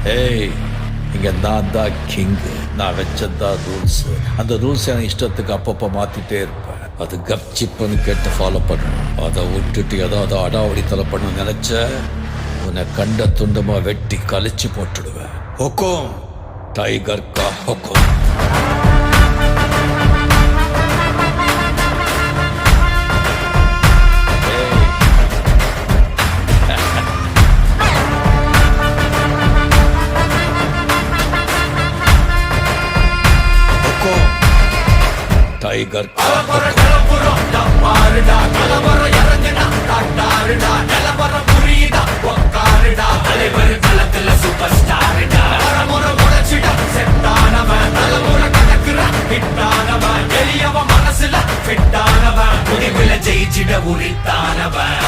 ஏய், இங்க நான் தான் கிங்கு. நான் வச்சதான் ரூல்ஸ். அந்த ரூல்ஸ் எனக்கு இஷ்டத்துக்கு அப்பப்போ மாத்திட்டே இருப்பேன். அது கப்சிப்புன்னு கேட்டு ஃபாலோ பண்ணணும். அதை விட்டுட்டு ஏதாவது அடாவடித்தலை பண்ண நினைச்ச உன்னை கண்ட துண்டமா வெட்டி கழிச்சு போட்டுடுவேன். ஹொக்கோம், டைகர் கா ஹொக்கோம். டைகர் மனசுல ஜெயிச்சிட உரித்தானவன்.